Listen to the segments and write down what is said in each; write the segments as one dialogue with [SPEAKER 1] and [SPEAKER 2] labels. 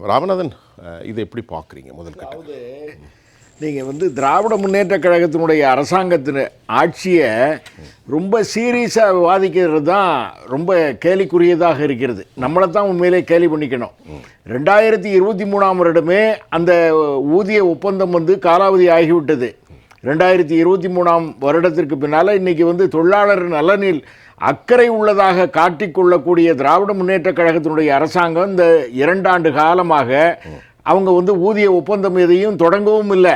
[SPEAKER 1] ராமநாதன், இதை எப்படி பார்க்குறீங்க? முதல் கட்டம்
[SPEAKER 2] நீங்கள் திராவிட முன்னேற்ற கழகத்தினுடைய அரசாங்கத்தின் ஆட்சியை ரொம்ப சீரியஸாக விவாதிக்கிறது தான் ரொம்ப கேலிக்குரியதாக இருக்கிறது. நம்மளை தான் உண்மையிலே கேலி பண்ணிக்கணும். 2023ஆம் வருடமே அந்த ஊதிய ஒப்பந்தம் காலாவதி ஆகிவிட்டது. 2023ஆம் வருடத்திற்கு பின்னால் இன்றைக்கி தொழிலாளர் நலனில் அக்கறை உள்ளதாக காட்டிக்கொள்ளக்கூடிய திராவிட முன்னேற்ற கழகத்தினுடைய அரசாங்கம் இந்த 2 ஆண்டு காலமாக அவங்க ஊதிய ஒப்பந்தம் எதையும் தொடங்கவும் இல்லை.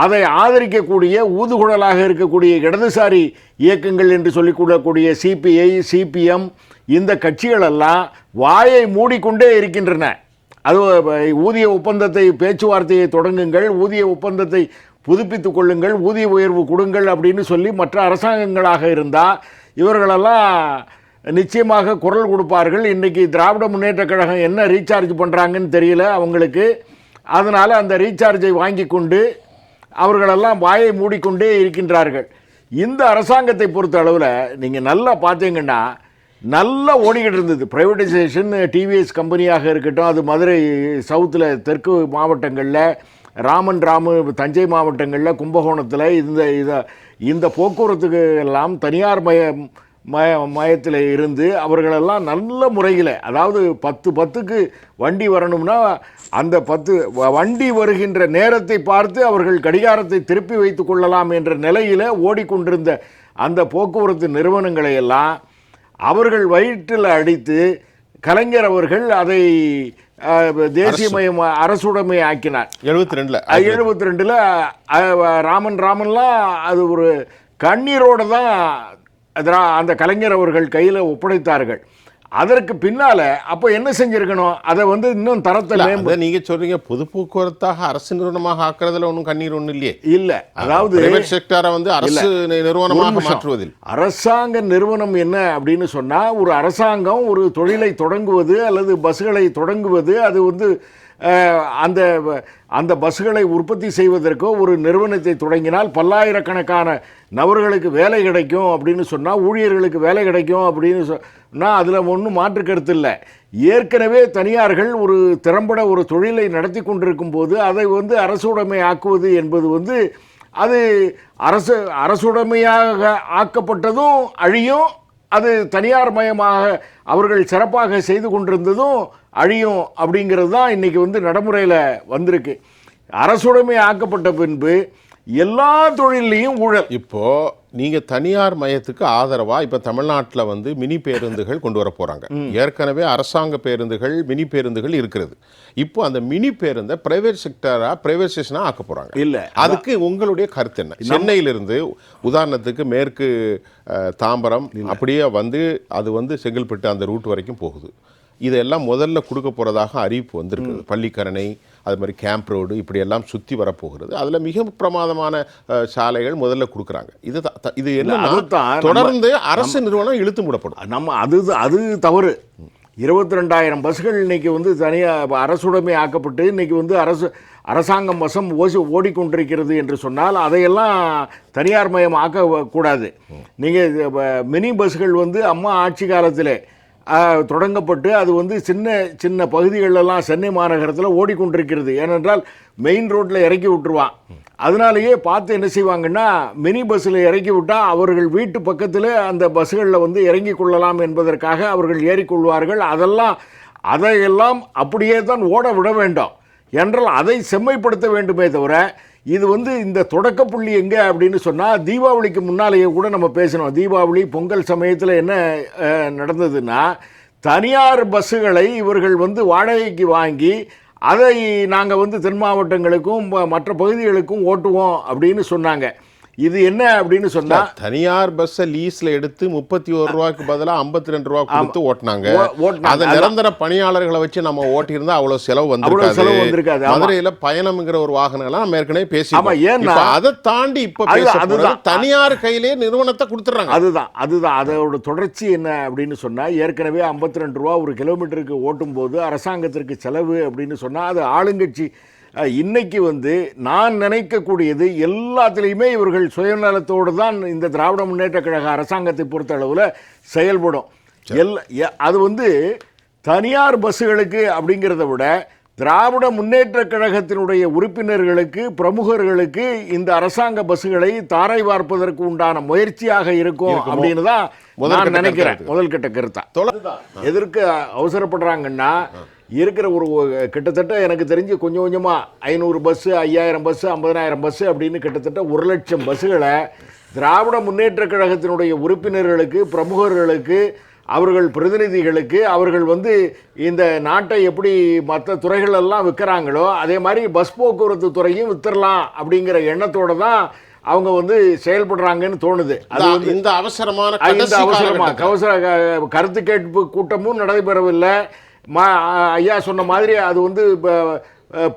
[SPEAKER 2] அதை ஆதரிக்கக்கூடிய ஊதுகுழலாக இருக்கக்கூடிய இடதுசாரி இயக்கங்கள் என்று சொல்லிக்கொள்ளக்கூடிய சிபிஐ, சிபிஎம், இந்த கட்சிகளெல்லாம் வாயை மூடிக்கொண்டே இருக்கின்றன. அது ஊதிய ஒப்பந்தத்தை பேச்சுவார்த்தையை தொடங்குங்கள், ஊதிய ஒப்பந்தத்தை புதுப்பித்துக் கொள்ளுங்கள், ஊதிய உயர்வு கொடுங்கள் அப்படின்னு சொல்லி மற்ற அரசாங்கங்களாக இருந்தால் இவர்களெல்லாம் நிச்சயமாக குரல் கொடுப்பார்கள். இன்றைக்கி திராவிட முன்னேற்ற கழகம் என்ன ரீசார்ஜ் பண்ணுறாங்கன்னு தெரியல அவங்களுக்கு. அதனால் அந்த ரீசார்ஜை வாங்கி கொண்டு அவர்களெல்லாம் வாயை மூடிக்கொண்டே இருக்கின்றார்கள். இந்த அரசாங்கத்தை பொறுத்த அளவில் நீங்கள் நல்லா பார்த்தீங்கன்னா நல்லா ஓடிக்கிட்டு இருந்தது. ப்ரைவேட்டைசேஷன், டிவிஎஸ் கம்பெனியாக இருக்கட்டும், அது மதுரை சவுத்தில் தெற்கு மாவட்டங்களில், ராமு தஞ்சை மாவட்டங்களில், கும்பகோணத்தில் இந்த போக்குவரத்துக்கு எல்லாம் தனியார் மயத்தில் இருந்து அவர்களெல்லாம் நல்ல முறையில், அதாவது 10:10க்கு வண்டி வரணும்னா அந்த 10 வண்டி வருகின்ற நேரத்தை பார்த்து அவர்கள் கடிகாரத்தை திருப்பி வைத்து கொள்ளலாம் என்ற நிலையில் ஓடிக்கொண்டிருந்த அந்த போக்குவரத்து நிறுவனங்களை எல்லாம் அவர்கள் வயிற்றில் அடித்து கலைஞர் அவர்கள் அதை தேசியமயம் அரசுடைமை ஆக்கினார். 72ல் ராமன்லாம் அது ஒரு கண்ணீரோடு தான் அந்த கலைஞர் அவர்கள் கையில் ஒப்படைத்தார்கள். அதற்கு பின்னால் அப்போ என்ன செஞ்சுருக்கணும்? அதை இன்னும் தரத்தில்
[SPEAKER 1] நீங்கள் சொல்கிறீங்க பொது போக்குவரத்தாக அரசு நிறுவனமாக ஆக்குறதுல ஒன்றும் கண்ணீர் ஒன்றும் இல்லையே.
[SPEAKER 2] இல்லை, அதாவது
[SPEAKER 1] செக்டாரை அரசு நிறுவனமாக மாற்றுவதில்
[SPEAKER 2] அரசாங்க நிறுவனம் என்ன அப்படின்னு சொன்னால், ஒரு அரசாங்கம் ஒரு தொழிலை தொடங்குவது அல்லது பஸ்களை தொடங்குவது, அது அந்த பஸ்களை உற்பத்தி செய்வதற்கோ ஒரு நிறுவனத்தை தொடங்கினால் பல்லாயிரக்கணக்கான நபர்களுக்கு வேலை கிடைக்கும் அப்படின்னு சொன்னால், ஊழியர்களுக்கு வேலை கிடைக்கும் அப்படின்னு சொன்னால் அதில் ஒன்றும் மாற்று கருத்து இல்லை. ஏற்கனவே தனியார்கள் ஒரு திறம்பட ஒரு தொழிலை நடத்தி கொண்டிருக்கும் போது அதை அரசுடைமை ஆக்குவது என்பது அது அரசுடைமையாக ஆக்கப்பட்டதும் அழியும், அது தனியார் மயமாக அவர்கள் சிறப்பாக செய்து கொண்டிருந்ததும் அழியும். அப்படிங்கிறது தான் இன்றைக்கி நடைமுறையில் வந்திருக்கு. அரசுடைமை ஆக்கப்பட்ட பின்பு எல்லா தொழிலையும் ஊழல்.
[SPEAKER 1] இப்போது நீங்கள் தனியார் மயத்துக்கு ஆதரவாக இப்போ தமிழ்நாட்டில் மினி பேருந்துகள் கொண்டு வர போகிறாங்க. ஏற்கனவே அரசாங்க பேருந்துகள், மினி பேருந்துகள் இருக்கிறது. இப்போ அந்த மினி பேருந்தை பிரைவேட்டைசேஷனாக ஆக்க போகிறாங்க.
[SPEAKER 2] இல்லை,
[SPEAKER 1] அதுக்கு உங்களுடைய கருத்து என்ன? சென்னையிலிருந்து உதாரணத்துக்கு மேற்கு தாம்பரம் அப்படியே அது செங்கல்பட்டு அந்த ரூட் வரைக்கும் போகுது. இதெல்லாம் முதல்ல கொடுக்க போகிறதாக அறிவிப்பு வந்திருக்குது. பள்ளிக்கரணை, அது மாதிரி கேம்ப் ரோடு, இப்படியெல்லாம் சுற்றி வரப்போகிறது. அதில் மிக பிரமாதமான சாலைகள் முதல்ல கொடுக்குறாங்க. இது என்ன தொடர்ந்து அரசு நிறுவனம் இழுத்து மூடப்படும்.
[SPEAKER 2] அது தவறு. 22,000 பஸ்கள் இன்றைக்கி தனியாக அரசுடைமை ஆக்கப்பட்டு இன்றைக்கி அரசாங்கம் வசம் ஓடிக்கொண்டிருக்கிறது என்று சொன்னால் அதையெல்லாம் தனியார் மயம் ஆக்கக்கூடாது. நீங்கள் மினி பஸ்கள் அம்மா ஆட்சி காலத்தில் தொடங்கப்பட்டு அது சின்ன சின்ன பகுதிகளெல்லாம் சென்னை மாநகரத்தில் ஓடிக்கொண்டிருக்கிறது. ஏனென்றால் மெயின் ரோட்டில் இறக்கி விட்டுருவான். அதனாலேயே பார்த்து என்ன செய்வாங்கன்னா, மினி பஸ்ஸில் இறக்கி விட்டால் அவர்கள் வீட்டு பக்கத்தில் அந்த பஸ்களில் இறங்கி கொள்ளலாம் என்பதற்காக அவர்கள் ஏறிக்கொள்வார்கள். அதையெல்லாம் அப்படியே தான் ஓட விட வேண்டும் என்றால் அதை செம்மைப்படுத்த வேண்டுமே தவிர, இது இந்த தொடக்க புள்ளி எங்கே அப்படின்னு சொன்னால், தீபாவளிக்கு முன்னாலேயே கூட நம்ம பேசணும். தீபாவளி பொங்கல் சமயத்தில் என்ன நடந்ததுன்னா, தனியார் பஸ்ஸுகளை இவர்கள் வாடகைக்கு வாங்கி அதை நாங்கள் தென் மாவட்டங்களுக்கும் மற்ற பகுதிகளுக்கும் ஓட்டுவோம் அப்படின்னு சொன்னாங்க. இது என்ன அப்படின்னு சொன்னா,
[SPEAKER 1] தனியார் பஸ்ஸை லீஸ்ல எடுத்து 31 ரூபாய்க்கு பதிலாக 52 ரூபா கொடுத்து ஓட்டினாங்க. அந்த நிரந்தர பணியாளர்களை வச்சு நம்ம ஓட்டியிருந்தா அவ்வளவு செலவு வந்திருக்காது. மதுரையில பயணம்ங்கிற ஒரு வாகனங்கள்லாம் நம்ம ஏற்கனவே பேசி, அதை தாண்டி இப்ப தனியார் கையிலே நிறுவனத்தை கொடுத்துறாங்க.
[SPEAKER 2] அதுதான் அதோட தொடர்ச்சி என்ன அப்படின்னு சொன்னா, ஏற்கனவே 52 ரூபா ஒரு கிலோமீட்டருக்கு ஓட்டும் போது அரசாங்கத்திற்கு செலவு அப்படின்னு சொன்னா, அது ஆளுங்கட்சி இன்னைக்கு நான் நினைக்கக்கூடியது எல்லாத்துலேயுமே இவர்கள் சுயநலத்தோடு தான் இந்த திராவிட முன்னேற்ற கழக அரசாங்கத்தை பொறுத்த அளவில் செயல்படும். அது தனியார் பஸ்ஸுகளுக்கு அப்படிங்கிறத விட திராவிட முன்னேற்றக் கழகத்தினுடைய உறுப்பினர்களுக்கு, பிரமுகர்களுக்கு இந்த அரசாங்க பஸ்ஸுகளை தாரை வார்ப்பதற்கு உண்டான முயற்சியாக இருக்கும் அப்படின்னு தான் நான் நினைக்கிறேன். முதல் கட்ட கருத்தா எதற்கு அவசரப்படுறாங்கன்னா, இருக்கிற ஒரு கிட்டத்தட்ட எனக்கு தெரிஞ்சு கொஞ்சம் கொஞ்சமாக 500 பஸ்ஸு, 5000 பஸ்ஸு, 50,000 பஸ்ஸு அப்படின்னு கிட்டத்தட்ட 1,00,000 பஸ்ஸுகளை திராவிட முன்னேற்றக் கழகத்தினுடைய உறுப்பினர்களுக்கு, பிரமுகர்களுக்கு, அவர்கள் பிரதிநிதிகளுக்கு, அவர்கள் வந்து இந்த நாட்டை எப்படி மற்ற துறைகளெல்லாம் விற்கிறாங்களோ அதே மாதிரி பஸ் போக்குவரத்து துறையும் வித்துடலாம் அப்படிங்கிற எண்ணத்தோடு தான் அவங்க வந்து செயல்படுறாங்கன்னு தோணுது. அது
[SPEAKER 1] இந்த அவசர
[SPEAKER 2] கருத்து கேட்பு கூட்டமும் நடைபெறவில்லை. ஐயா சொன்ன மாதிரி அது வந்து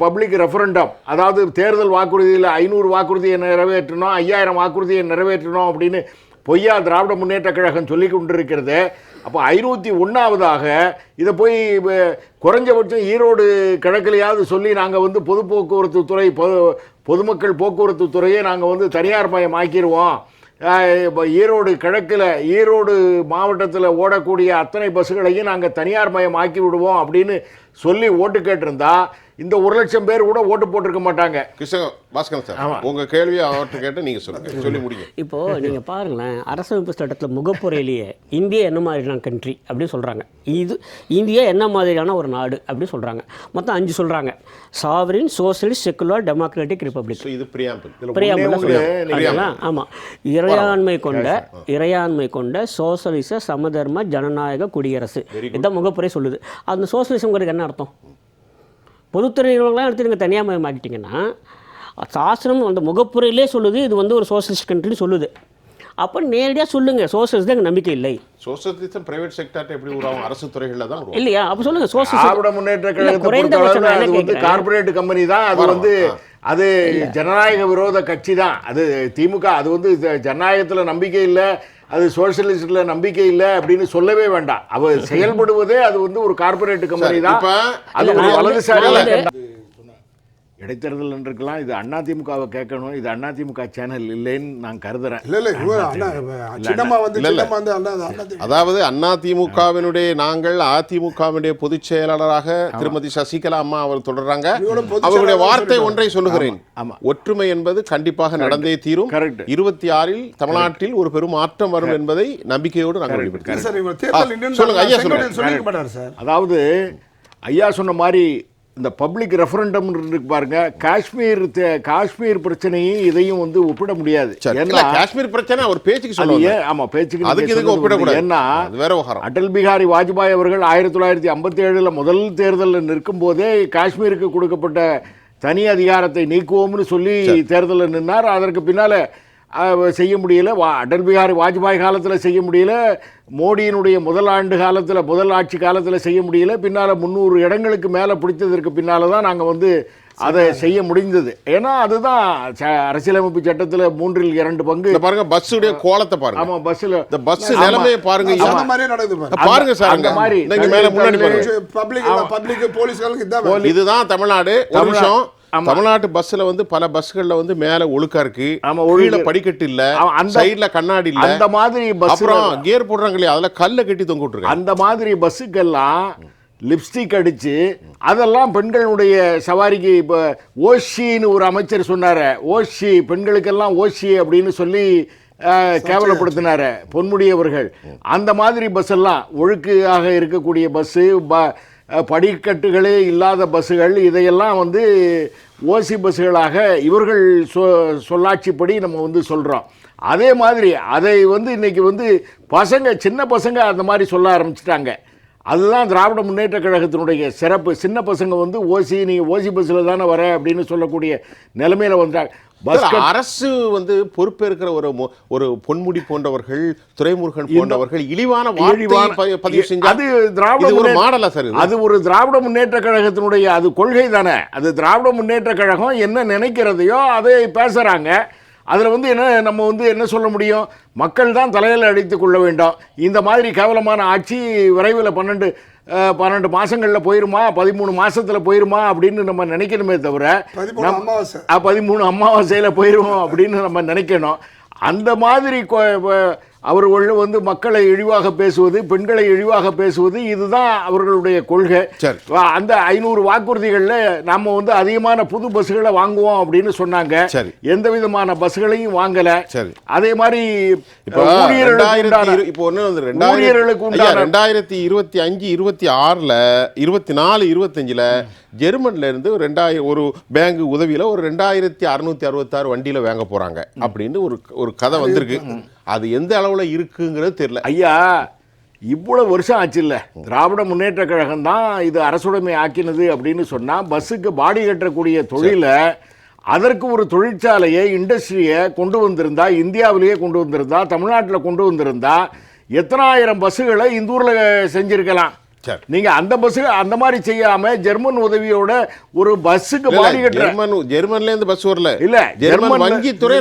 [SPEAKER 2] பப்ளிக் ரெஃபரண்டம், அதாவது தேர்தல் வாக்குறுதியில் 500 வாக்குறுதியை நிறைவேற்றணும், 5000 வாக்குறுதியை நிறைவேற்றணும் அப்படின்னு பொய்யா திராவிட முன்னேற்ற கழகம் சொல்லி கொண்டிருக்கிறது. அப்போ 501வது இதை போய் குறைஞ்சபட்சம் ஈரோடு கிழக்கிலையாவது சொல்லி நாங்கள் வந்து பொது போக்குவரத்து துறை, பொதுமக்கள் போக்குவரத்து துறையை நாங்கள் வந்து தனியார் மயம் ஆக்கிடுவோம், ஈரோடு கிழக்கில், ஈரோடு மாவட்டத்தில் ஓடக்கூடிய அத்தனை பஸ்ஸுகளையும் நாங்கள் தனியார் மயம் ஆக்கி விடுவோம் அப்படின்னு சொல்லி ஓட்டு கேட்டிருந்தா இந்த 1,00,000 பேர் கூட ஓட்டு போட்டிருக்க மாட்டாங்க.
[SPEAKER 1] பாஸ்கரன் சார், உங்க கேள்வியை அவர்கிட்ட கேட்டு நீங்க சொல்லுங்க, சொல்லி முடிங்க.
[SPEAKER 3] இப்போ நீங்க பாருங்களேன், அரசமைப்பு சட்டத்தில் முகப்புரையிலேயே இந்தியா என்ன மாதிரியான கண்ட்ரி அப்படின்னு சொல்றாங்க, இது இந்தியா என்ன மாதிரியான ஒரு நாடு அப்படின்னு சொல்றாங்க. மொத்தம் 5 சொல்றாங்க. Sovereign, socialist, secular, democratic republic.
[SPEAKER 1] இது பிரியாம்பிள்.
[SPEAKER 3] ஆமா, இறையாண்மை கொண்ட சோசியலிச சமதர்ம ஜனநாயக குடியரசு, இதுதான் முகப்புரை சொல்லுது. அந்த சோசியலிசம்ங்கிறது என்ன அர்த்தம்? பொதுத்துறை நிறுவனங்களாம் எடுத்து நீங்கள் தனியாக மயமாக்கிட்டீங்கன்னா, சாசனம் அந்த முகப்புரையிலே சொல்லுது இது வந்து ஒரு சோசியலிஸ்ட் கண்ட்ரின்னு சொல்லுது. அப்போ நேரடியாக சொல்லுங்கள், சோசியலிஸ்ட் தான் எங்கள் நம்பிக்கை இல்லை.
[SPEAKER 1] சோசியலிசம் பிரைவேட் செக்டார்ட்ட எப்படி உருவாகும்? அரசு துறைகளில் தான்
[SPEAKER 3] இல்லையா? அப்போ சொல்லுங்கள், சோசியலிஸ்ட்
[SPEAKER 2] திராவிட முன்னேற்ற கழகத்தை கார்பரேட் கம்பெனி தான். அது வந்து அது ஜனநாயக விரோத கட்சி தான். அது திமுக, அது வந்து ஜனநாயகத்தில் நம்பிக்கை இல்லை, அது சோசியலிஸ்ட்ல நம்பிக்கை இல்லை அப்படின்னு சொல்லவே வேண்டாம். அவர் செயல்படுவதே அது வந்து ஒரு கார்பரேட் கம்பெனி தான். அது ஒரு வலதுசாரி இடைத்தேர்தல் இருக்கலாம். இது அதிமுகவை கேட்கணும், இது அதிமுக சேனல் இல்லைன்னு நான் கருதுறேன்.
[SPEAKER 1] அதாவது அதிமுகவினுடைய நாங்கள் அதிமுகவினுடைய பொதுச் செயலாளராக திருமதி சசிகலா அம்மா அவர் தொடர்றாங்க. அவருடைய வார்த்தை ஒன்றை சொல்லுகிறேன், ஒற்றுமை என்பது கண்டிப்பாக நடந்தே தீரும். 26இல் தமிழ்நாட்டில் ஒரு பெரும் மாற்றம் வரும் என்பதை நம்பிக்கையோடு நாங்கள் வெளிப்படுத்துகிறோம்.
[SPEAKER 2] அதாவது ஐயா சொன்ன மாதிரி இந்த பப்ளிக் ரெஃபரண்டம் இருக்கு பாருங்க, காஷ்மீர் பிரச்சனையும் இதையும் வந்து ஒப்பிட முடியாது.
[SPEAKER 1] காஷ்மீர் பிரச்சனை ஒரு பேச்சுக்கு சொல்லுங்க.
[SPEAKER 2] ஆமா, பேச்சுக்கு
[SPEAKER 1] அதுக்கு இதுக்கு ஒப்பிடக்கூடாது.
[SPEAKER 2] ஏன்னா அடல் பிகாரி வாஜ்பாய் அவர்கள் 1957 முதல் தேர்தலில் நிற்கும் போதே காஷ்மீருக்கு கொடுக்கப்பட்ட தனி அதிகாரத்தை நீக்குவோம்னு சொல்லி தேர்தலில் நின்னார். அதற்கு பின்னால செய்ய முடியல. அடல் பிகாரி வாஜ்பாய் காலத்தில் செய்ய முடியல, மோடியினுடைய முதல் ஆட்சி காலத்தில் செய்ய முடியல. பின்னால் 300 இடங்களுக்கு மேலே பிடிச்சதற்கு பின்னால் தான் நாங்கள் வந்து அதை செய்ய முடிந்தது. ஏன்னா அதுதான் அரசியலமைப்பு சட்டத்தில் 3/2 பங்கு.
[SPEAKER 1] பாருங்க, பஸ்ஸுடைய கோலத்தை பாருங்க.
[SPEAKER 2] ஆமா, பஸ்ஸில்
[SPEAKER 1] பஸ் நிலைமையை பாருங்க. பாருங்க சார், அந்த மாதிரி இதுதான் தமிழ்நாடு. ஒரு நிமிஷம், தமிழ்நாட்டு பஸ்ல வந்து பல பஸ்கள்ல வந்து மேல ஒழுக்கா இருக்கு, கீழ படிக்கட்டு இல்ல, சைடுல கண்ணாடி இல்ல,
[SPEAKER 2] அந்த மாதிரி பஸ்
[SPEAKER 1] அப்புறம் கியர் போடுறாங்க இல்லையா, அதுல கல்ல கட்டி தொங்க விட்டுருக்காங்க.
[SPEAKER 2] அந்த மாதிரி பஸ்ஸுக்கெல்லாம் லிப்ஸ்டிக் அடிச்சு அதெல்லாம் பெண்களுடைய சவாரிக்கு இப்போ ஓஷின்னு ஒரு அமைச்சர் சொன்னாரு, ஓஷி பெண்களுக்கெல்லாம் ஓஷி அப்படின்னு சொல்லி கேவலப்படுத்தினாரு பொன்முடி அவர்கள். அந்த மாதிரி பஸ் எல்லாம் ஒழுக்காக இருக்கக்கூடிய பஸ்ஸு, படிக்கட்டுகளே இல்லாத பஸ்ஸுகள், இதையெல்லாம் வந்து ஓசி பஸ்ஸுகளாக இவர்கள் சொல்லாட்சிப்படி நம்ம வந்து சொல்கிறோம். அதே மாதிரி அதை வந்து இன்றைக்கி வந்து சின்ன பசங்க அந்த மாதிரி சொல்ல ஆரம்பிச்சிட்டாங்க. அதுதான் திராவிட முன்னேற்ற கழகத்தினுடைய சிறப்பு. சின்ன பசங்க வந்து நீ ஓசி பஸ்ஸில் தானே வர அப்படின்னு சொல்லக்கூடிய நிலைமையில் வந்தாங்க.
[SPEAKER 1] அரசு வந்து பொறுப்பேற்கிற ஒரு பொன்முடி போன்றவர்கள், துரைமுருகன் போன்றவர்கள் இழிவான பதிவு செஞ்சு அது திராவிட மாடலா சார்?
[SPEAKER 2] அது ஒரு திராவிட முன்னேற்ற கழகத்தினுடைய அது கொள்கை தானே. அது திராவிட முன்னேற்ற கழகம் என்ன நினைக்கிறதையோ அதை பேசுறாங்க. அதில் வந்து நம்ம வந்து என்ன சொல்ல முடியும்? மக்கள் தான் தலையில் அடித்து கொள்ள வேண்டும். இந்த மாதிரி கேவலமான ஆட்சி விரைவில் 12 மாதங்களில் போயிருமா, 13 மாதத்தில் போயிருமா அப்படின்னு நம்ம நினைக்கணுமே தவிர 13 அமாவாசையில் போயிடுவோம் அப்படின்னு நம்ம நினைக்கணும். அந்த மாதிரி அவர்கள் வந்து மக்களை இழிவாக பேசுவது, பெண்களை இழிவாக பேசுவது, இதுதான் அவர்களுடைய கொள்கை.
[SPEAKER 1] சரி.
[SPEAKER 2] அந்த 500 வாக்குறுதிகளில் நம்ம வந்து அதிகமான புது பஸ்ஸுகளை வாங்குவோம் அப்படின்னு சொன்னாங்க.
[SPEAKER 1] சரி.
[SPEAKER 2] எந்த விதமான பஸ்களையும் வாங்கல.
[SPEAKER 1] சரி.
[SPEAKER 2] அதே மாதிரி
[SPEAKER 1] இப்போ இப்போ ஒன்று வந்து 2025 26ல் 24 25ல் ஜெர்மன்ல இருந்து ஒரு பேங்க் உதவியில் ஒரு 2666 வண்டியில் வாங்க போறாங்க அப்படின்னு ஒரு கதை வந்திருக்கு. அது எந்த அளவில் இருக்குங்கிறது தெரியல.
[SPEAKER 2] ஐயா, இவ்வளவு வருஷம் ஆச்சு இல்லை, திராவிட முன்னேற்ற கழகம் தான் இது அரசுடைமை ஆக்கினது அப்படின்னு சொன்னால் பஸ்ஸுக்கு பாடி கட்டக்கூடிய தொழிலை, அதற்கு ஒரு தொழிற்சாலையை, இண்டஸ்ட்ரியை கொண்டு வந்திருந்தா, இந்தியாவிலேயே கொண்டு வந்திருந்தா, தமிழ்நாட்டில் கொண்டு வந்திருந்தா எத்தனாயிரம் பஸ்ஸுகளை இந்த ஊரில் செஞ்சிருக்கலாம். நீங்க அந்த பஸ் அந்த மாதிரி செய்யாம ஜெர்மன் உதவியோட ஒரு பஸ்ஸுக்கு பாடி கட்ட,
[SPEAKER 1] ஜெர்மன்ல இருந்து பஸ் வரல,
[SPEAKER 2] இல்ல
[SPEAKER 1] ஜெர்மன் வங்கித்துறை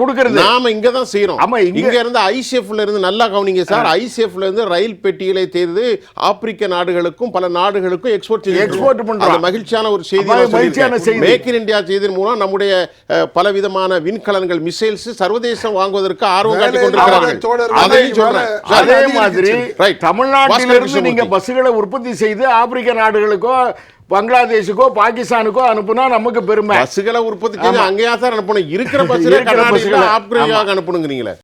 [SPEAKER 1] கொடுக்கிறது, நாம இங்க தான் செய்யறோம்.
[SPEAKER 2] ஆமா,
[SPEAKER 1] இங்க இருந்து ஐசிஎஃப்ல இருந்து நல்லா கவனிங்க சார், ஐசிஎஃப்ல இருந்து ரயில் பெட்டிகளை தேர்ந்து ஆப்பிரிக்க நாடுகளுக்கும் பல நாடுகளுக்கும் எக்ஸ்போர்ட் பண்றோம். மகிழ்ச்சியான ஒரு செய்தி. மேக் இன் இந்தியா செய்தின் மூலம் நம்முடைய பலவிதமான விண்கலன்கள், மிசைல்ஸ் சர்வதேசம் வாங்குவதற்கு ஆர்வம் காட்டிக் கொண்டிருக்கிறார்கள். அதையும் சொல்றேன்.
[SPEAKER 2] அதே மாதிரி தமிழ்நாட்டிலிருந்து நீங்க பஸ்ஸுகளை உற்பத்தி செய்து ஆப்பிரிக்க நாடுகளுக்கோ, பங்களாதேஷுக்கோ, பாகிஸ்தானுக்கோ அனுப்புனா நமக்கு பெருமை.
[SPEAKER 1] பஸ்ஸுகளை உற்பத்தி செய்து அங்கேயா சார் அனுப்பணும்? இருக்கிற பஸ்ஸுகளை ஆப்பிரிக்காவுக்கு அனுப்பணுங்கிறீங்களே.